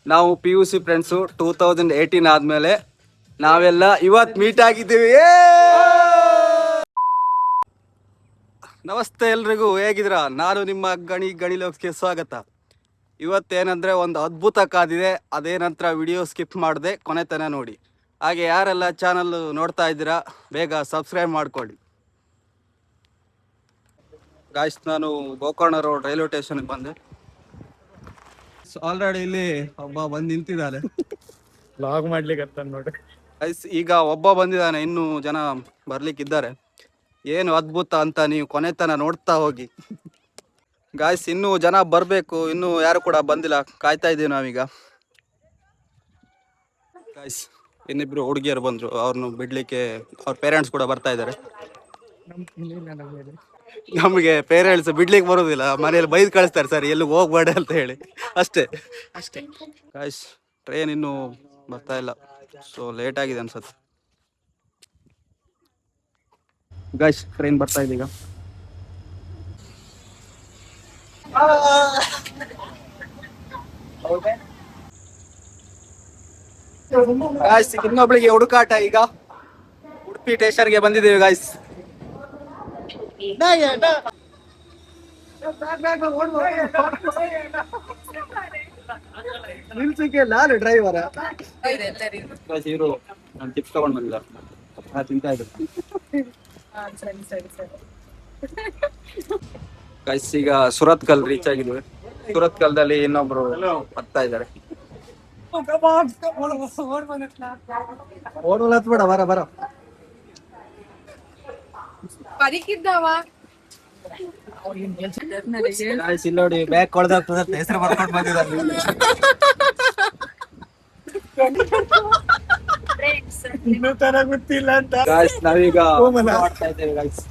ನಾವು PUC friends 2018 ಆದ್ಮೇಲೆ ನಾವೆಲ್ಲ ಇವತ್ತು ಮೀಟ್ ಆಗಿದ್ದೀವಿ. ನಮಸ್ತೆ ಎಲ್ರಿಗೂ, ಹೇಗಿದ್ದೀರಾ? ನಾನು ನಿಮ್ಮ ಗಣಿಲೋಕ್ಸ್ಗೆ ಸ್ವಾಗತ. ಇವತ್ತೇನಂದರೆ ಒಂದು ಅದ್ಭುತ ಕಾದಿದೆ. ಅದೇನಂತರ ವಿಡಿಯೋ ಸ್ಕಿಪ್ ಮಾಡದೆ ಕೊನೆ ತನಕ ನೋಡಿ. ಹಾಗೆ ಯಾರೆಲ್ಲ ಚಾನಲ್ ನೋಡ್ತಾ ಇದ್ದೀರಾ ಬೇಗ ಸಬ್ಸ್ಕ್ರೈಬ್ ಮಾಡ್ಕೊಳ್ಳಿ. ಗಾಯ್ಸ್, ನಾನು ಗೋಕರ್ಣ ರೋಡ್ ರೈಲ್ವೆ ಸ್ಟೇಷನ್ಗೆ ಬಂದೆ. ಆಲ್ರೆಡಿ ಇಲ್ಲಿ ಒಬ್ಬ ಬಂದು ನಿಂತಿದ್ದಾನೆ. ಲಾಗ್ ಮಾಡ್ಲಿಕ್ಕೆ ನೋಡಿ. ಈಗ ಒಬ್ಬ ಬಂದಿದ್ದಾನೆ, ಇನ್ನೂ ಜನ ಬರ್ಲಿಕ್ಕಿದ್ದಾರೆ. ಏನು ಅದ್ಭುತ ಅಂತ ನೀವು ಕೊನೆ ತನಕ ನೋಡ್ತಾ ಹೋಗಿ. ಗಾಯ್ಸ್, ಇನ್ನೂ ಜನ ಬರಬೇಕು, ಇನ್ನೂ ಯಾರು ಕೂಡ ಬಂದಿಲ್ಲ, ಕಾಯ್ತಾ ಇದ್ದೀವಿ ನಾವೀಗ. ಗಾಯ್ಸ್, ಇನ್ನಿಬ್ರು ಹುಡುಗಿಯರು ಬಂದ್ರು, ಅವ್ರನ್ನು ಬಿಡ್ಲಿಕ್ಕೆ ಅವ್ರ ಪೇರೆಂಟ್ಸ್ ಕೂಡ ಬರ್ತಾ ಇದ್ದಾರೆ. ನಮಗೆ ಪೇರೆಂಟ್ಸ್ ಬಿಡ್ಲಿಕ್ಕೆ ಬರೋದಿಲ್ಲ, ಮನೇಲಿ ಬೈದು ಕಳಿಸ್ತಾರೆ, ಸರ್ ಎಲ್ಲಿಗೆ ಹೋಗ್ಬೇಡ ಅಂತ ಹೇಳಿ. ಅಷ್ಟೇ. ಗಾಯ್ಸ್, ಟ್ರೈನ್ ಇನ್ನೂ ಬರ್ತಾ ಇಲ್ಲ, ಸೊ ಲೇಟ್ ಆಗಿದೆ ಅನ್ಸುತ್ತೆ. ಗಾಯ್ಸ್, ಟ್ರೈನ್ ಬರ್ತಾ ಇದೆ ಈಗ. ಗಾಯ್ಸ್, ಇನ್ನೊಬ್ಳಿಗೆ ಹುಡುಕಾಟ. ಈಗ ಉಡುಪಿ ಸ್ಟೇಷನ್ಗೆ ಬಂದಿದ್ದೇವೆ ಗಾಯ್ಸ್. ನಿಲ್ಸಿಕೆ ನಾನು ಡ್ರೈವರ. ಇವರು ನಾನು ಟಿಪ್ಸ್ ತಗೊಂಡು ಬಂದಿಲ್ಲ, ತಿಂತಾ ಇದ್ರು. ಗಾಯ್ಸ್, ಈಗ ಸುರತ್ಕಲ್ ರೀಚ್ ಆಗಿದ್ವಿ. ಸುರತ್ಕಲ್ದಲ್ಲಿ ಇನ್ನೊಬ್ರು ಬರ್ತಾ ಇದ್ದಾರೆ. ಬೇಡ, ಬರ ಬರ. ಇಲ್ಲಿ ನೋಡಿ, ಬ್ಯಾಗ್ ಕೊಳ್ದಾಗ್ತದೆ ಅಂತ ಹೆಸರು ಬರ್ಕೊಂಡು ಬಂದಿದ್ದಾರೆ. ಗೊತ್ತಿಲ್ಲ ಅಂತ ನಾವೀಗ ಮಾಡ್ತಾ ಇದ್ದೇವೆ ಗಾಯ್ಸ್.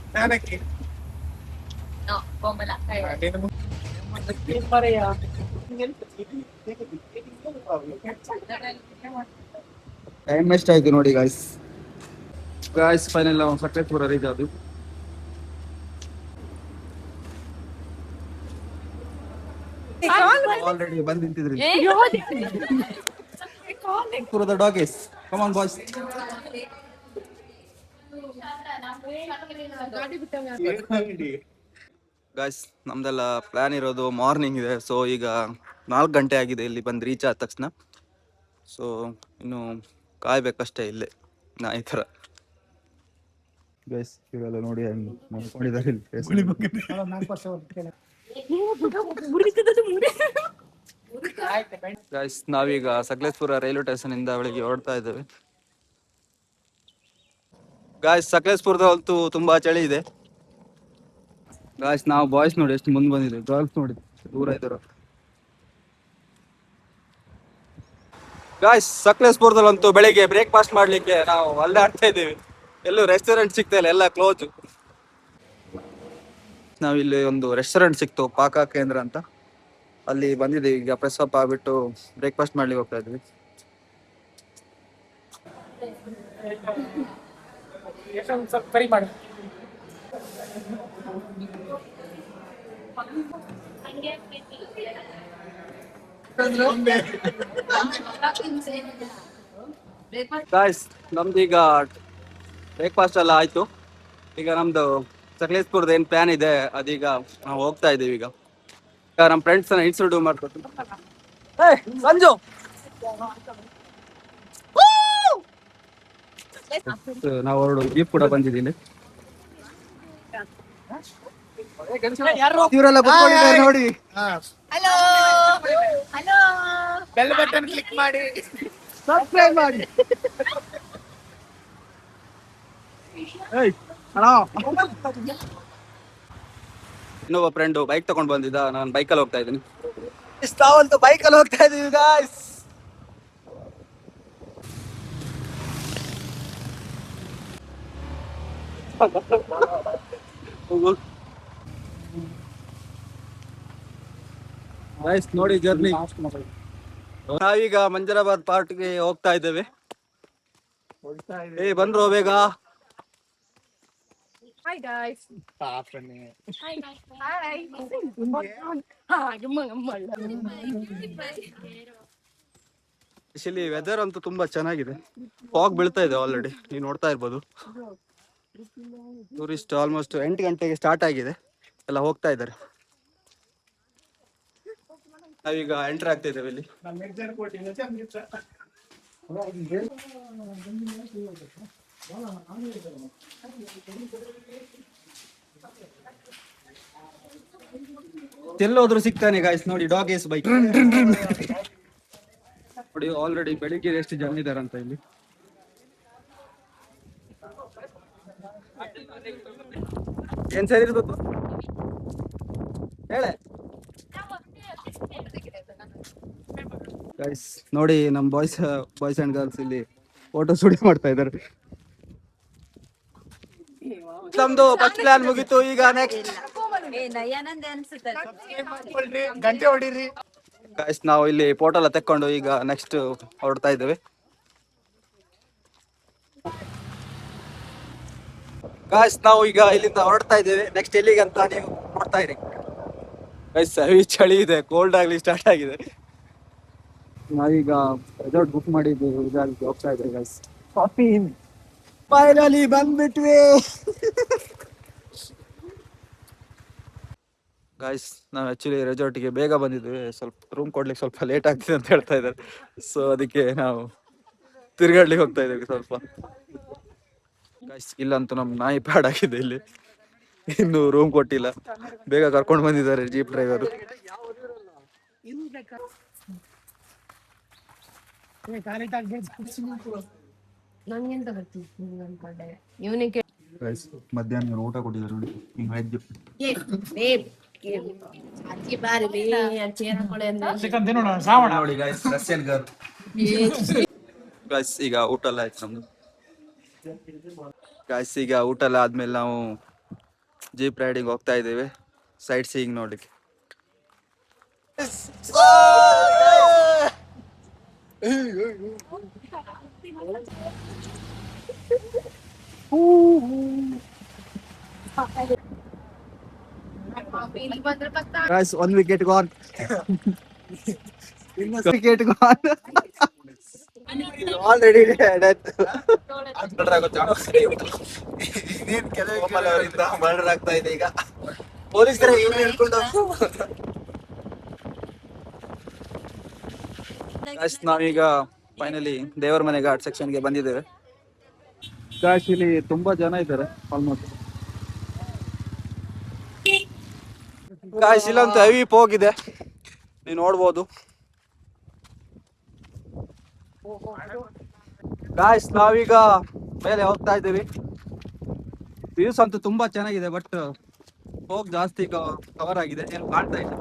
ಟೈಮ್ ಎಷ್ಟಾಯ್ತು ನೋಡಿ ಗಾಯ್ಸ್. ಫೈನಲ್ ನಾವು ಸಕಲೇಶ್ಪುರ ರೀಚ್ ಆದ್ವಿ. ಆಲ್ರೆಡಿ ಬಂದು ನಿಂತಿದ್ರಿ ಪುರದ ಡಾಗೇಸ್. Come on boys. ಗಾಯ್ಸ್, ನಮ್ದೆಲ್ಲ ಪ್ಲಾನ್ ಇರೋದು ಮಾರ್ನಿಂಗ್ ಇದೆ. ಸೊ ಈಗ 4 ಗಂಟೆ ಆಗಿದೆ ಇಲ್ಲಿ ಬಂದು ರೀಚ್ ಆದ ತಕ್ಷಣ. ಸೊ ಇನ್ನು ಕಾಯ್ಬೇಕಷ್ಟೇ ಇಲ್ಲೇ ಈ ಥರ. ಗೈಸ್, ಇವೆಲ್ಲ ನೋಡಿ ಹೆಂಗೆ ಮಾಡ್ಕೊಂಡಿದ್ದಾರೆ. ಗೈಸ್, ನಾವೀಗ ಸಕಲೇಶ್ಪುರ ರೈಲ್ವೆ ಸ್ಟೇಷನ್ ಇಂದ ಬೆಳಿಗ್ಗೆ ಹೊರಡ್ತಾ ಇದ್ದೇವೆ. ಗಾಯ್ಸ್, ಸಕಲೇಶ್ಪುರದಂತೂ ತುಂಬಾ ಚಳಿ ಇದೆ. ಗಾಯ್ಸ್, ನಾವು ಬಾಯ್ಸ್ ನೋಡಿ ಎಷ್ಟು ಮುಂದೆ ಬಂದಿದ್ದೇವೆ, ಗರ್ಲ್ಸ್ ನೋಡಿ ದೂರ ಇದ್ದಾರೆ. ಗಾಯ್ಸ್, ಸಕಲೇಶ್ಪುರದಲ್ಲಂತೂ ಬೆಳಿಗ್ಗೆ ಬ್ರೇಕ್ಫಾಸ್ಟ್ ಮಾಡ್ಲಿಕ್ಕೆ ನಾವು ಅಲ್ಲಾಡ್ತಾ ಇದ್ದೀವಿ. ಎಲ್ಲೂ ರೆಸ್ಟೋರೆಂಟ್ ಸಿಗ್ತಾ ಇಲ್ಲ, ಎಲ್ಲ ಕ್ಲೋಸ್. ನಾವಿಲ್ಲಿ ಒಂದು ರೆಸ್ಟೋರೆಂಟ್ ಸಿಕ್ತು, ಪಾಕ ಕೇಂದ್ರ ಅಂತ. ಅಲ್ಲಿ ಬಂದಿದ್ದೀವಿ ಈಗ. ಫ್ರೆಶ್ ಅಪ್ ಆಗ್ಬಿಟ್ಟು ಬ್ರೇಕ್ಫಾಸ್ಟ್ ಮಾಡ್ಲಿಕ್ಕೆ ಹೋಗ್ತಾ ಇದ್ವಿ. ಗಾಯ್ಸ್, ನಮ್ದೀಗ ಬ್ರೇಕ್ಫಾಸ್ಟ್ ಎಲ್ಲ ಆಯ್ತು. ಈಗ ನಮ್ದು ಸಕಲೇಶ್ಪುರದ ಏನ್ ಪ್ಲಾನ್ ಇದೆ ಅದೀಗ ನಾವು ಹೋಗ್ತಾ ಇದೀವಿ. ಈಗ ನಮ್ಮ ಫ್ರೆಂಡ್ಸ್ ಇನ್ಸ್ಟ್ರೊಡ್ಯೂಸ್ ಮಾಡ್ಕೊತೀನಿ. ಸಂಜು, ನಾವು ಹೊರಡು ಜೀಪ್ ಕೂಡ ಬಂದಿದ್ದೀನಿ. ಇವರೆಲ್ಲ ಕೂತ್ಕೊಂಡಿದ್ದಾರೆ ನೋಡಿ. Hello hello, bell button click ಮಾಡಿ, ಸಬ್ಸ್ಕ್ರೈಬ್ ಮಾಡಿ. ಇನ್ನೊಬ್ಬ ಫ್ರೆಂಡ್ ಬೈಕ್ ತಗೊಂಡ್ ಬಂದಿದ್ದ, ನಾನು ಬೈಕಲ್ಲಿ ಹೋಗ್ತಾ ಇದ್ದೀನಿ. ನಾವಂತೂ ಬೈಕಲ್ಲಿ ಹೋಗ್ತಾ ಇದೀವಿ ಗಾಯ್ಸ್. ನೋಡಿ ಜರ್ನಿ. ನಾವೀಗ ಮಂಜರಾಬಾದ್ ಪಾರ್ಟ್ಗೆ ಹೋಗ್ತಾ ಇದ್ದೇವೆ. ಬಂದ್ರು ಬೇಗ. Hi guys. Hi guys. Hi. ಇಲ್ಲಿ ವೆದರ್ ಅಂತೂ ತುಂಬಾ ಚೆನ್ನಾಗಿದೆ. ಫಾಗ್ ಬೀಳ್ತಾ ಇದೆ ಆಲ್ರೆಡಿ, ನೀವು ನೋಡ್ತಾ ಇರ್ಬೋದು. ಟೂರಿಸ್ಟ್ ಆಲ್ಮೋಸ್ಟ್ 8 ಗಂಟೆಗೆ ಸ್ಟಾರ್ಟ್ ಆಗಿದೆ, ಎಲ್ಲ ಹೋಗ್ತಾ ಇದ್ದಾರೆ. ನಾವೀಗ ಎಂಟರ್ ಆಗ್ತಾ ಇದ್ದೇವೆ ಇಲ್ಲಿ. ಎಲ್ಲೋದ್ರು ಸಿಗ್ತಾನೆ ಗಾಯ್ಸ್. ನೋಡಿ ಡಾಗ್ ಏಸ್ ಬೈಕ್ ನೋಡಿ, ಆಲ್ರೆಡಿ ಬೆಳಿಗ್ಗೆ ಎಷ್ಟು ಜನ ಇದಾರೆ ಅಂತ ಇಲ್ಲಿ. ಏನ್ ಸರಿ ಇರ್ಬೇಕು ಹೇಳೆ ಗೈಸ್. ನೋಡಿ ನಮ್ ಬಾಯ್ಸ್ ಅಂಡ್ ಗರ್ಲ್ಸ್ ಇಲ್ಲಿ ಫೋಟೋ ಸ್ಟುಡಿಯೋ ಮಾಡ್ತಾ ಇದ್ದಾರೆ. ನಮ್ದು ಫಸ್ಟ್ ಪ್ಲಾನ್ ಮುಗೀತು. ಈಗ ನೆಕ್ಸ್ಟ್ ಗಂಟೆ ಹೊಡೀರಿ. ಗೈಸ್ ನಾವು ಇಲ್ಲಿ ಫೋಟೋ ಎಲ್ಲ ತೆಕ್ಕೊಂಡು ಈಗ ನೆಕ್ಸ್ಟ್ ಹೊರಡ್ತಾ ಇದ್ದೇವೆ. ಗೈಸ್ ನಾವು ಈಗ ಇಲ್ಲಿಂದ ಹೊರಡ್ತಾ ಇದ್ದೇವೆ. ನೆಕ್ಸ್ಟ್ ಎಲ್ಲಿಗೆ ಅಂತ ನೀವು ನೋಡ್ತಾ ಇರಿ ಗೈಸ್. ಹೆವಿ ಚಳಿ ಇದೆ, ಕೋಲ್ಡ್ ಆಗ್ಲಿ ಸ್ಟಾರ್ಟ್ ಆಗಿದೆ. ನಾವೀಗ ರೆಸಾರ್ಟ್ ಬುಕ್ ಮಾಡಿದ್ದು ಇದಾಗಿ ಹೋಗ್ತಾ ಇದ್ದೇವೆ ಗೈಸ್. ಕಾಫಿ ಫೈನಲಿ ಬಂದ್ಬಿಟ್ವಿ ಗಾಯ್ಸ್. ನಾವು ಆಕ್ಚುಲಿ ರೆಸಾರ್ಟ್ಗೆ ಬೇಗ ಬಂದಿದ್ವಿ, ಸ್ವಲ್ಪ ರೂಮ್ ಕೊಡ್ಲಿಕ್ಕೆ ಸ್ವಲ್ಪ ಲೇಟ್ ಆಗ್ತಿದೆ ಅಂತ ಹೇಳ್ತಾ ಇದ್ದಾರೆ. ಸೊ ಅದಕ್ಕೆ ನಾವು ತಿರ್ಗಾಡ್ಲಿಕ್ಕೆ ಹೋಗ್ತಾ ಇದ್ದೇವೆ ಸ್ವಲ್ಪ. ಗಾಯ್ಸ್ ಇಲ್ಲಂತೂ ನಮ್ ನಾಯಿ ಪ್ಯಾಡ್ ಆಗಿದೆ ಇಲ್ಲಿ, ಇನ್ನು ರೂಮ್ ಕೊಟ್ಟಿಲ್ಲ. ಬೇಗ ಕರ್ಕೊಂಡು ಬಂದಿದ್ದಾರೆ ಜೀಪ್ ಡ್ರೈವರು. ಮಧ್ಯಾಹ್ನ ಊಟ ಕೊಟ್ಟಿದ್ದಾರೆ ನೋಡಿ, ನೋಡಿ ಗಾಯ್ಸ್. Russian ಗರ್ guys. ಈಗ ಊಟ ಎಲ್ಲ ಆಯ್ತು ನಮ್ದು ಗಾಯ್ಸ್. ಈಗ ಊಟ ಎಲ್ಲ ಆದ್ಮೇಲೆ ನಾವು ಜೀಪ್ ರೈಡಿಂಗ್ ಹೋಗ್ತಾ ಇದ್ದೇವೆ, ಸೈಟ್ ಸೀಯಿಂಗ್ ನೋಡ್ಲಿಕ್ಕೆ. Guys, 1 wicket gone. Wicket gone. Already dead. Murder ಆಗ್ತಾ ಇದೆ ಈಗ. ಪೊಲೀಸರೇ ಹಿಡ್ಕೊಂಡು ನಾವೀಗ ಫೈನಲಿ ದೇವರ ಮನೆ ಘಾಟ್ ಸೆಕ್ಷನ್ಗೆ ಬಂದಿದ್ದೇವೆ. ಗಾಯ್ಸ್ ಇಲ್ಲಿ ತುಂಬಾ ಜನ ಇದ್ದಾರೆ ಆಲ್ಮೋಸ್ಟ್. ಗಾಯ್ಸ್ ಇಲ್ಲಂತೂ ಹೆವಿ ಹೋಗಿದೆ, ನೀವು ನೋಡ್ಬೋದು. ಗಾಯ್ಸ್ ನಾವೀಗ ಮೇಲೆ ಹೋಗ್ತಾ ಇದ್ದೀವಿ. ವ್ಯೂಸ್ ಅಂತೂ ತುಂಬಾ ಚೆನ್ನಾಗಿದೆ, ಬಟ್ ಹೋಗ್ ಜಾಸ್ತಿ ಕವರ್ ಆಗಿದೆ, ಏನು ಕಾಣ್ತಾ ಇಲ್ಲ.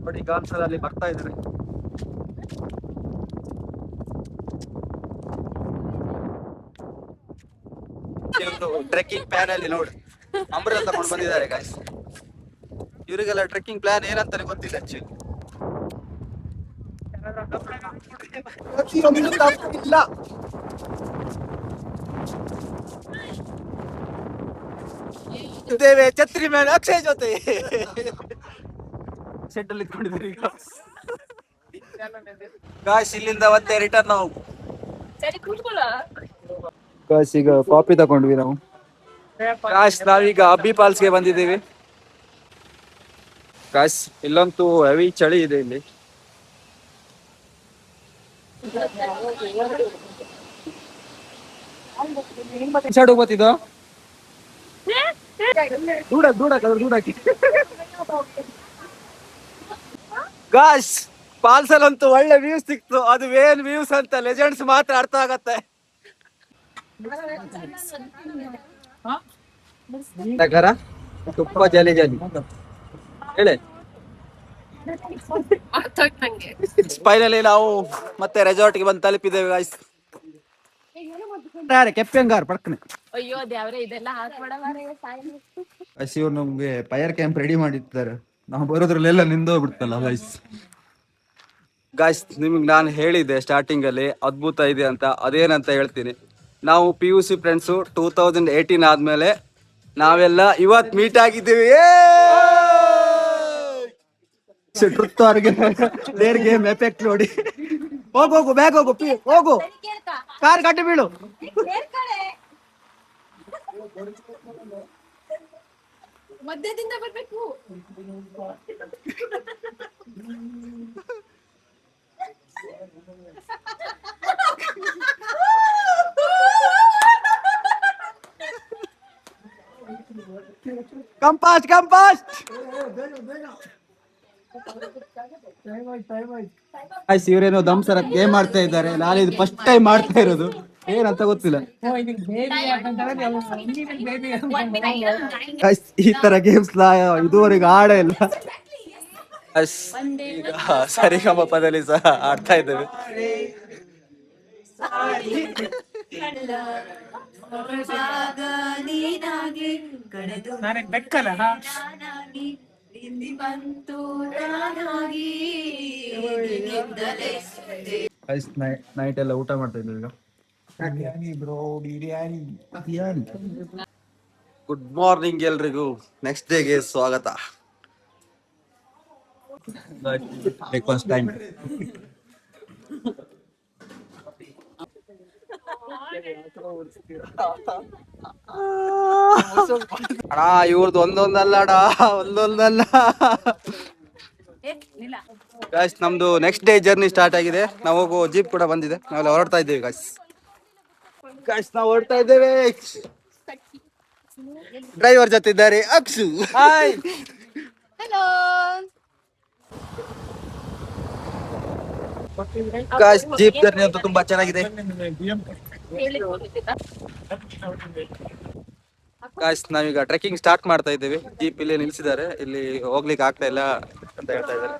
ನೋಡಿ ಗಾನ್ಸರ್ ಅಲ್ಲಿ ಬರ್ತಾ ಇದ್ದಾರೆ. ಟ್ರೆಕ್ಕಿಂಗ್ ಪ್ಲಾನ್ ಅಲ್ಲಿ ನೋಡಿ ಅಂಬ್ರೆಲಾ ತಗೊಂಡು ಬಂದಿದ್ದಾರೆ ಗಾಯ್ಸ್. ಇವರಿಗೆಲ್ಲ ಟ್ರೆಕ್ಕಿಂಗ್ ಪ್ಲಾನ್ ಏನಂತಾನೆ ಗೊತ್ತಿಲ್ಲ ಆಕ್ಚುಲಿ. ಇಲ್ಲ ದೇವೆ ಛತ್ರಿ ಮೇಲೆ ಅಕ್ಷಯ್ ಜೊತೆ ಸೆಟ್ ಅಲ್ಲಿ ಇಟ್ಕೊಂಡಿದ್ದಾರೆ ಈಗ ಗಾಯ್ಸ್. ಇಲ್ಲಿಂದ ಮತ್ತೆ ರಿಟರ್ನ್ ನಾವು ಗಾಯ್ಸ್. ಈಗ ಕಾಫಿ ತಗೊಂಡ್ವಿ ನಾವು ಗಾಯ್ಸ್. ನಾವೀಗ ಅಬ್ಬಿ ಫಾಲ್ಸ್ಗೆ ಬಂದಿದ್ದೀವಿ ಗಾಯ್ಸ್. ಇಲ್ಲಂತೂ ಹೆವಿ ಚಳಿ ಇದೆ ಇಲ್ಲಿ. ಸೈಡ್ ಹೋಗ್ಬತ್ತಿದ್ದು ದೂಡಾಕಿ ಗಾಯ್ಸ್. ಫಾಲ್ಸ್ ಅಲ್ಲಂತೂ ಒಳ್ಳೆ ವ್ಯೂಸ್ ಸಿಕ್ತು. ಅದು ಏನ್ ವ್ಯೂಸ್ ಅಂತ ಲೆಜೆಂಡ್ಸ್ ಮಾತ್ರ ಅರ್ಥ ಆಗತ್ತೆ. ತುಪ್ಪ ಜಲಿ ಜಲಿ ಹೇಳಿ. ಫೈನಲಿ ನಾವು ಮತ್ತೆ ರೆಸಾರ್ಟ್ಗೆ ಬಂದು ತಲುಪಿದ್ದೇವೆ ಗಾಯ್ಸ್. ಕೆಪ್ಪೆಂಗಾರ್ ಪಡ್ಕನೆ ಅಯ್ಯೋ ದೇವ್ರೆ ಇದೆಲ್ಲ ಹಾಕ್ಬೇಡ ಗಾಯ್ಸ್. ಇವ್ರು ನಮ್ಗೆ ಫೈರ್ ಕ್ಯಾಂಪ್ ರೆಡಿ ಮಾಡಿರ್ತಾರೆ, ನಾವು ಬರೋದ್ರಲ್ಲೆಲ್ಲ ನಿಂದೋಗ್ಬಿಡ್ತಲ್ಲ ಗಾಯ್ಸ್. ಗಾಯ್ಸ್ ನಿಮ್ಗೆ ನಾನು ಹೇಳಿದ್ದೆ ಸ್ಟಾರ್ಟಿಂಗ್ ಅಲ್ಲಿ ಅದ್ಭುತ ಇದೆ ಅಂತ, ಅದೇನಂತ ಹೇಳ್ತೀನಿ. ನಾವು PUC ಫ್ರೆಂಡ್ಸು 2018 ಆದ್ಮೇಲೆ ನಾವೆಲ್ಲ ಇವತ್ತು ಮೀಟ್ ಆಗಿದ್ದೀವಿ. ಟ್ರುತ್ ಅವ್ರಿಗೆ ಗೇಮ್ ಎಫೆಕ್ಟ್ ನೋಡಿ ಹೋಗು ಹೋಗು ಬ್ಯಾಗ್ ಹೋಗು ಹೋಗು, ಕಾರ್ ಕಟ್ಟಿ ಬೀಳು. ಮಧ್ಯದಿಂದ ಬರ್ಬೇಕು. Compass compass. ಇವರೇನೋ ದಂಸರ ಗೇಮ್ ಮಾಡ್ತಾ ಇದ್ದಾರೆ. ನಾನು ಇದು ಫಸ್ಟ್ ಟೈಮ್ ಮಾಡ್ತಾ ಇರೋದು, ಏನಂತ ಗೊತ್ತಿಲ್ಲ. Guys, ಈ ತರ ಗೇಮ್ಸ್ ಇದುವರೆಗೆ ಆಡೇ ಇಲ್ಲ. ಈಗ ಸರಿಗಮಪದಲ್ಲಿ ಸಹ ಆಡ್ತಾ ಇದ್ದೇವೆ. ನೈಟ್ ಎಲ್ಲ ಊಟ ಮಾಡ್ತಾ ಇದ್ದೇವೆ ಈಗ. ಗುಡ್ ಮಾರ್ನಿಂಗ್ ಎಲ್ರಿಗೂ, ನೆಕ್ಸ್ಟ್ ಡೇಗೆ ಸ್ವಾಗತ. Breakfast time. ಅಣ್ಣ ಇವ್ರದ್ದು ಒಂದೊಂದಲ್ಲ ಅಣ್ಣ, ಒಂದೊಂದಲ್ಲ. ಗಾಯ್ಸ್ ನಮ್ದು ನೆಕ್ಸ್ಟ್ ಡೇ ಜರ್ನಿ ಸ್ಟಾರ್ಟ್ ಆಗಿದೆ. ನಾವು ಹೋಗೋ ಜೀಪ್ ಕೂಡ ಬಂದಿದೆ, ನಾವೆಲ್ಲ ಹೊರಡ್ತಾ ಇದ್ದೇವೆ ಗಾಯ್ಸ್. ನಾವು ಹೊರಡ್ತಾ ಇದ್ದೇವೆ. ಡ್ರೈವರ್ ಜೊತೆ ಇದ್ದಾರೆ Akshu. Hi. Hello. Guys jeep journey ಅಂತೂ ತುಂಬಾ ಚೆನ್ನಾಗಿದೆ. ಗಾಯ್ಸ್ ನಾವೀಗ ಟ್ರೆಕ್ಕಿಂಗ್ ಸ್ಟಾರ್ಟ್ ಮಾಡ್ತಾ ಇದ್ದೇವೆ. ಜೀಪ್ ಇಲ್ಲಿ ನಿಲ್ಸಿದ್ದಾರೆ, ಇಲ್ಲಿ ಹೋಗ್ಲಿಕ್ಕೆ ಆಗ್ತಾ ಇಲ್ಲ ಅಂತ ಹೇಳ್ತಾ ಇದ್ದಾರೆ.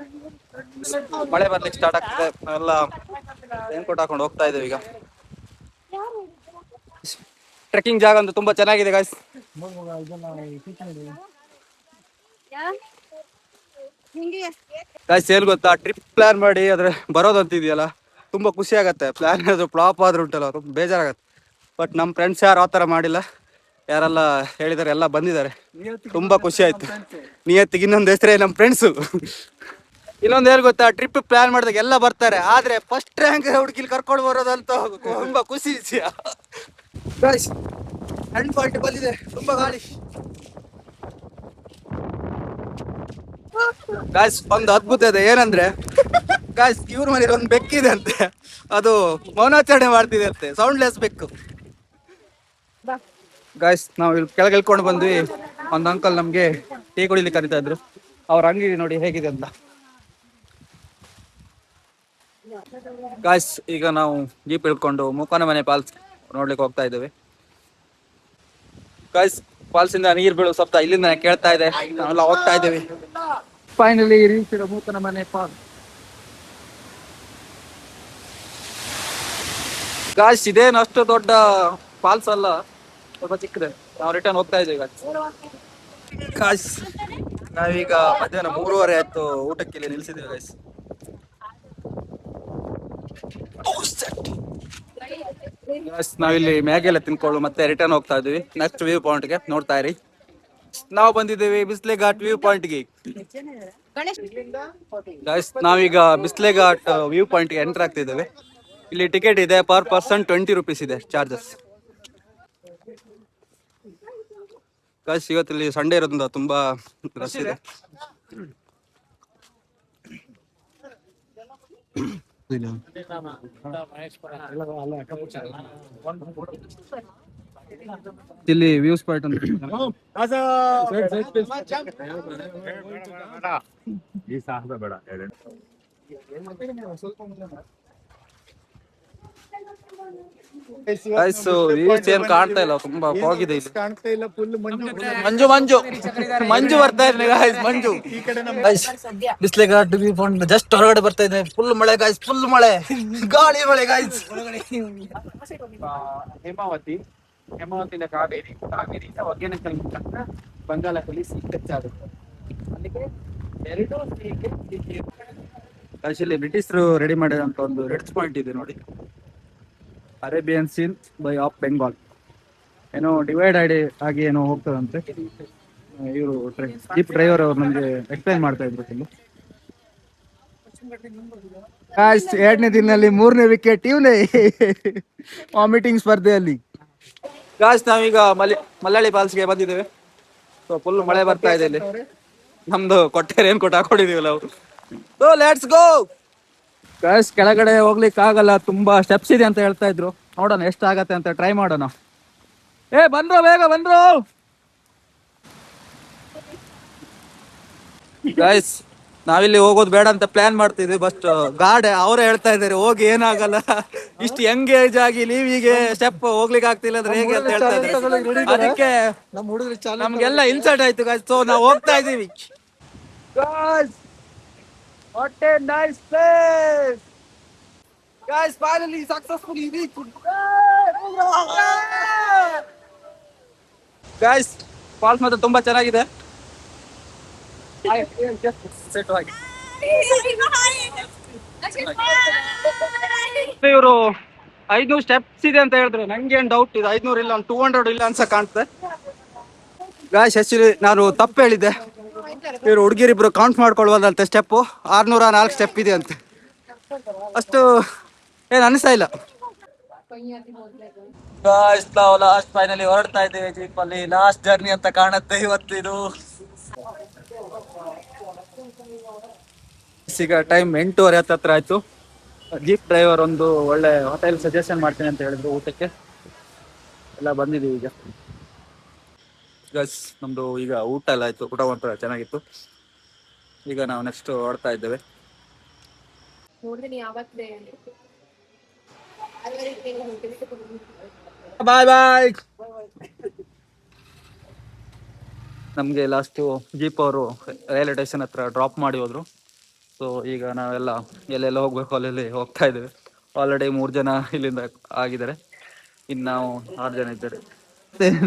ಮಳೆ ಬರ್ಲಿಕ್ಕೆ ಸ್ಟಾರ್ಟ್ ಆಗ್ತದೆ, ನಾವೆಲ್ಲ ರೈನ್ ಕೋಟ್ ಹಾಕೊಂಡು ಹೋಗ್ತಾ ಇದ್ದೇವೆ ಈಗ. ಟ್ರೆಕ್ಕಿಂಗ್ ಜಾಗ ಅಂತೂ ತುಂಬಾ ಚೆನ್ನಾಗಿದೆ ಗಾಯ್ಸ್. ಗಾಯ್ಸ್ ಏನ್ ಗೊತ್ತಾ, ಟ್ರಿಪ್ ಪ್ಲಾನ್ ಮಾಡಿ ಆದ್ರೆ ಬರೋದಂತಿದೆಯಲ್ಲ ತುಂಬಾ ಖುಷಿ ಆಗತ್ತೆ. ಪ್ಲಾನ್ ಅದು ಫ್ಲಾಪ್ ಆದ್ರೂ ಉಂಟಲ್ಲ ತುಂಬ ಬೇಜಾರಾಗತ್ತೆ. ಬಟ್ ನಮ್ಮ ಫ್ರೆಂಡ್ಸ್ ಯಾರು ಆ ಥರ ಮಾಡಿಲ್ಲ, ಯಾರೆಲ್ಲ ಹೇಳಿದ್ದಾರೆ ಎಲ್ಲ ಬಂದಿದ್ದಾರೆ, ತುಂಬಾ ಖುಷಿ ಆಯ್ತು. ನಿಯತ್ತಿಗೆ ಇನ್ನೊಂದು ಹೆಸರೇ ನಮ್ಮ ಫ್ರೆಂಡ್ಸು. ಇನ್ನೊಂದು ಏನು ಗೊತ್ತಾ, ಟ್ರಿಪ್ ಪ್ಲಾನ್ ಮಾಡಿದಾಗ ಎಲ್ಲ ಬರ್ತಾರೆ, ಆದ್ರೆ ಫಸ್ಟ್ ರ್ಯಾಂಕ್ ಹುಡುಗಿಲಿ ಕರ್ಕೊಂಡು ಬರೋದಂತ ತುಂಬಾ ಖುಷಿ ವಿಷಯ. ಹ್ಯಾಂಡ್ ಪಾಯಿಂಟ್ ಬಂದಿದೆ, ತುಂಬಾ ಗಾಳಿ. ಗಾಯ್ಸ್ ಒಂದು ಅದ್ಭುತ ಇದೆ, ಏನಂದ್ರೆ ಗಾಯ್ಸ್ ಇವ್ರ ಮನೇಲಿ ಒಂದು ಬೆಕ್ಕಿದೆ ಅಂತೆ, ಅದು ಮೌನಾಚರಣೆ ಮಾಡ್ತಿದೆ ಅಂತೆ, ಸೌಂಡ್ಲೆಸ್ ಬೆಕ್ಕು. ಗಾಯ್ಸ್ ನಾವು ಇಲ್ಲಿ ಕೆಳಗೆ ಇಳ್ಕೊಂಡು ಬಂದ್ವಿ. ಒಂದು ಅಂಕಲ್ ನಮ್ಗೆ ಟೀ ಕುಡಿಲಿಕ್ಕೆ ಕರಿತಾ ಇದ್ರು. ಅವ್ರ ಅಂಗಡಿ ನೋಡಿ ಹೇಗಿದೆ ಅಂತ. ಗಾಯ್ಸ್ ಈಗ ನಾವು ಜೀಪ್ ಇಳ್ಕೊಂಡು ಮೂಕನಮನೆ ಫಾಲ್ಸ್ ನೋಡ್ಲಿಕ್ಕೆ ಹೋಗ್ತಾ ಇದ್ದೇವೆ. ಗಾಯ್ಸ್ ಫಾಲ್ಸ್ ಇಂದ ನೀರು ಬೀಳೋ ಶಬ್ದ ಇಲ್ಲಿಂದ ಕೇಳ್ತಾ ಇದೆ, ನಾವೆಲ್ಲ ಹೋಗ್ತಾ ಇದ್ದೇವೆ. Finally reach Mookanamane falls. Guys ಇದೇನು ಅಷ್ಟು ದೊಡ್ಡ ಫಾಲ್ಸ್ ಅಲ್ಲ, ಸ್ವಲ್ಪ ಚಿಕ್ಕದೆ. ನಾವು ರಿಟರ್ನ್ ಹೋಗ್ತಾ ಇದ್ದೇವೆ ಗಾಯ್ಸ್. ನಾವೀಗ ಮಧ್ಯಾಹ್ನ 3:30 ಆಯ್ತು, ಊಟಕ್ಕೆ ಇಲ್ಲಿ ನಿಲ್ಸಿದ್ದೇವೆ ಗಾಯ್ಸ್. ನಾವಿಲ್ಲಿ ಮ್ಯಾಗಿ ಎಲ್ಲ ತಿನ್ಕೊಳ್ಳು ಮತ್ತೆ ರಿಟರ್ನ್ ಹೋಗ್ತಾ ಇದೀವಿ ನೆಕ್ಸ್ಟ್ ವ್ಯೂ ಪಾಯಿಂಟ್ಗೆ. ನೋಡ್ತಾ ಇರಿ, ನಾವು ಬಂದಿದ್ದೇವೆ ಬಿಸ್ಲೆ ಘಾಟ್ ವ್ಯೂ ಪಾಯಿಂಟ್ಗೆ. ಗಾಯ್ಸ್ ನಾವೀಗ ಬಿಸ್ಲೆ ಘಾಟ್ ವ್ಯೂ ಪಾಯಿಂಟ್ಗೆ ಎಂಟರ್ ಆಗ್ತಿದ್ದೇವೆ. ಇಲ್ಲಿ ಟಿಕೆಟ್ ಇದೆ, ಪರ್ ಪರ್ಸನ್ 20 rupees ಇದೆ ಚಾರ್ಜಸ್. ಗಾಯ್ಸ್ ಇವತ್ತಿಲ್ಲಿ ಸಂಡೇ ಇರೋದ್ರಿಂದ ತುಂಬಾ ರಶ್ ಇದೆ. ಇಲ್ಲಿ ವ್ಯೂಸ್ ಪಾಯಿಂಟ್ ಅಂತ ವ್ಯೂಸ್ ಏನ್ ಕಾಣ್ತಾ ಇಲ್ಲ, ತುಂಬಾ ಹೋಗಿದೆ ಇಲ್ಲಿ. ಕಾಣ್ತಾ ಇಲ್ಲ, ಫುಲ್ ಮಂಜು ಮಂಜು ಮಂಜು ಮಂಜು ಬರ್ತಾ ಇದೆ ಗಾಯ್ಸ್, ಮಂಜು. ಬಿಸ್ಲೆ ಘಾಟ್ ವ್ಯೂ ಪಾಯಿಂಟ್ ಜಸ್ಟ್ ಹೊರಗಡೆ ಬರ್ತಾ ಇದೆ. ಫುಲ್ ಮಳೆ ಗಾಯ್ಸ್, ಫುಲ್ ಮಳೆ, ಗಾಳಿ ಮಳೆ ಗಾಯ್ಸ್. ಹೇಮಾವತಿಯಿಂದ ಕಾವೇರಿ, ಕಾವೇರಿಯಿಂದ ಹೊಗೆನಕಲ್ ಮುಖಾಂತರ ಬಂಗಾಳದಲ್ಲಿ ಟಚ್ ಆಗುತ್ತೆ. ಅಲ್ಲಿಗೆ ಎರಡು ಇಲ್ಲಿ ಬ್ರಿಟಿಷರು ರೆಡಿ ಮಾಡಿದಂತ ಒಂದು ರೆಡ್ಸ್ ಪಾಯಿಂಟ್ ಇದೆ ನೋಡಿ, Arabian sea and bay of Bengal. ಏನೋ ಡಿವೈಡ್ ಆಗಿ ಏನೋ ಹೋಗ್ತದಂತೆ. ಇವರು ಜೀಪ್ ಡ್ರೈವರ್ ಅವ್ರು ನಮ್ಗೆ ಎಕ್ಸ್ಪ್ಲೈನ್ ಮಾಡ್ತಾ ಇದ್ರು. ಎರಡನೇ ದಿನದಲ್ಲಿ 3ನೇ ವಿಕೆಟ್ ಇವನೇ ವಾಮಿಟಿಂಗ್ ಸ್ಪರ್ಧೆಯಲ್ಲಿ. ಗಾಯ್ಸ್ ನಾವೀಗ ಮಲ್ಲಳ್ಳಿ ಫಾಲ್ಸ್ಗೆ ಬಂದಿದ್ದೇವೆ. ಸೊ ಫುಲ್ ಮಳೆ ಬರ್ತಾ ಇದೆ ಇಲ್ಲಿ. ನಮ್ದು ಕೊಟ್ಟೆ ರೇನ್ ಕೋಟ್ ಹಾಕೊಂಡಿದೀವಿ ನಾವು. So let's go guys. ಕೆಳಗಡೆ ಹೋಗ್ಲಿಕ್ಕೆ ಆಗಲ್ಲ, ತುಂಬಾ ಸ್ಟೆಪ್ಸ್ ಇದೆ ಅಂತ ಹೇಳ್ತಾ ಇದ್ರು. ನೋಡೋಣ ಎಷ್ಟಾಗತ್ತೆ ಅಂತ ಟ್ರೈ ಮಾಡೋಣ. ಬಂದ್ರು, ಬೇಗ ಬಂದ್ರು ಗಾಯ್ಸ್. ನಾವಿಲ್ಲಿ ಹೋಗೋದು ಬೇಡ ಅಂತ ಪ್ಲಾನ್ ಮಾಡ್ತಿದ್ವಿ, ಬಟ್ ಗಾರ್ಡ್ ಅವರೇ ಹೇಳ್ತಾ ಇದಾರೆ ಹೋಗಿ ಏನಾಗಲ್ಲ, ಇಷ್ಟು ಯಂಗ್ ಏಜ್ ಆಗಿ ಲೀವಿಗೆ ಸ್ಟೆಪ್ ಹೋಗ್ಲಿಕ್ಕೆ ಆಗ್ತಿಲ್ಲ ಅಂದ್ರೆ ಹೇಗೆ ಅಂತ ಹೇಳ್ತಾ ಇದ್ದಾರೆ. ಅದಕ್ಕೆ ನಮ್ಮ ಹುಡುಗರು ನಮ್ಗೆಲ್ಲ ಇನ್ಸಲ್ಟ್ ಆಯ್ತು ಗಾಯ್ಸ್. ಸೊ ನಾವು ಹೋಗ್ತಾ ಇದೀವಿ guys. What a nice place guys. Finally successfully reached guys. Falls ಮಾತ್ರ ತುಂಬಾ ಚೆನ್ನಾಗಿದೆ. ಇವರು 500 ಸ್ಟೆಪ್ಸ್ ಇದೆ ಅಂತ ಹೇಳಿದ್ರು. ನಂಗೆ ಏನ್ ಡೌಟ್ ಇದೆ, 500 ಇಲ್ಲ 200 ಇಲ್ಲ ಅನ್ಸ ಕಾಣ್ತದೆ ಗಾಯ್ಸ್. ಆಕ್ಚುಲಿ ನಾನು ತಪ್ಪು ಹೇಳಿದ್ದೆ. ಇವರು ಹುಡುಗಿರಿಬ್ರು ಕೌಂಟ್ ಮಾಡ್ಕೊಳ್ಬೋದಂತೆ ಸ್ಟೆಪ್. 604 ಸ್ಟೆಪ್ ಇದೆ ಅಂತೆ. ಅಷ್ಟು ಏನ್ ಅನಿಸ್ತಾ ಇಲ್ಲ ಗಾಯ್ಸ್. ನಾವು ಲಾಸ್ಟ್ ಫೈನಲಿ ಹೊರಡ್ತಾ ಇದ್ದೇವೆ ಜೀಪ್ ಅಲ್ಲಿ. ಲಾಸ್ಟ್ ಜರ್ನಿ ಅಂತ ಕಾಣುತ್ತೆ ಇವತ್ತು ಇದು. ಈಗ ಟೈಮ್ 8:30 ಹತ್ರ ಆಯ್ತು. ಜೀಪ್ ಡ್ರೈವರ್ ಒಂದು ಒಳ್ಳೆ ಹೋಟೆಲ್ ಸಜೆಷನ್ ಮಾಡ್ತೀನಿ ಅಂತ ಹೇಳಿದ್ರು ಊಟಕ್ಕೆ. ಎಲ್ಲ ಬಂದಿದ್ದೀವಿ ಈಗ ಗಸ್. ನಮ್ದು ಈಗ ಊಟ ಎಲ್ಲ ಆಯ್ತು, ಊಟ ಮಾತ್ರ ಚೆನ್ನಾಗಿತ್ತು. ಈಗ ನಾವು ನೆಕ್ಸ್ಟ್ ಹೊರಡ್ತಾ ಇದ್ದೇವೆ. ಬಾಯ್ ಬಾಯ್. ನಮ್ಗೆ ಲಾಸ್ಟು ಜೀಪ್ ಅವರು ರೈಲ್ವೆ ಸ್ಟೇಷನ್ ಹತ್ರ ಡ್ರಾಪ್ ಮಾಡಿ ಹೋದ್ರು. ಸೊ ಈಗ ನಾವೆಲ್ಲ ಎಲ್ಲೆಲ್ಲ ಹೋಗ್ಬೇಕು ಅಲ್ಲೆಲ್ಲಿ ಹೋಗ್ತಾ ಇದ್ದೇವೆ. ಆಲ್ರೆಡಿ 3 ಜನ ಇಲ್ಲಿಂದ ಆಗಿದ್ದಾರೆ, ಇನ್ನು ನಾವು 6 ಜನ ಇದ್ದಾರೆ.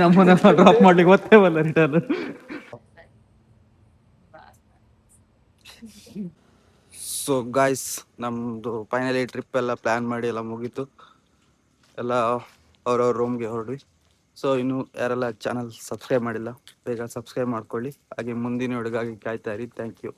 ನಮ್ಮನ್ನ ಡ್ರಾಪ್ ಮಾಡ್ಲಿಕ್ಕೆ ಗೊತ್ತೇವಲ್ಲ ರಿಟರ್ನ್. ಸೊ ಗಾಯ್ಸ್, ನಮ್ದು ಫೈನಲಿ ಟ್ರಿಪ್ ಎಲ್ಲ ಪ್ಲಾನ್ ಮಾಡಿ ಎಲ್ಲ ಮುಗೀತು. ಎಲ್ಲ ಅವ್ರವ್ರ ರೂಮ್ಗೆ ಹೊರಡ್ವಿ. ಸೊ ಇನ್ನು ಯಾರೆಲ್ಲ ಚಾನಲ್ ಸಬ್ಸ್ಕ್ರೈಬ್ ಮಾಡಿಲ್ಲ ಬೇಗ ಸಬ್ಸ್ಕ್ರೈಬ್ ಮಾಡ್ಕೊಳ್ಳಿ. ಹಾಗೆ ಮುಂದಿನ ಹುಡುಗಾಗಿ ಕಾಯ್ತಾ ಇರಿ. Thank you.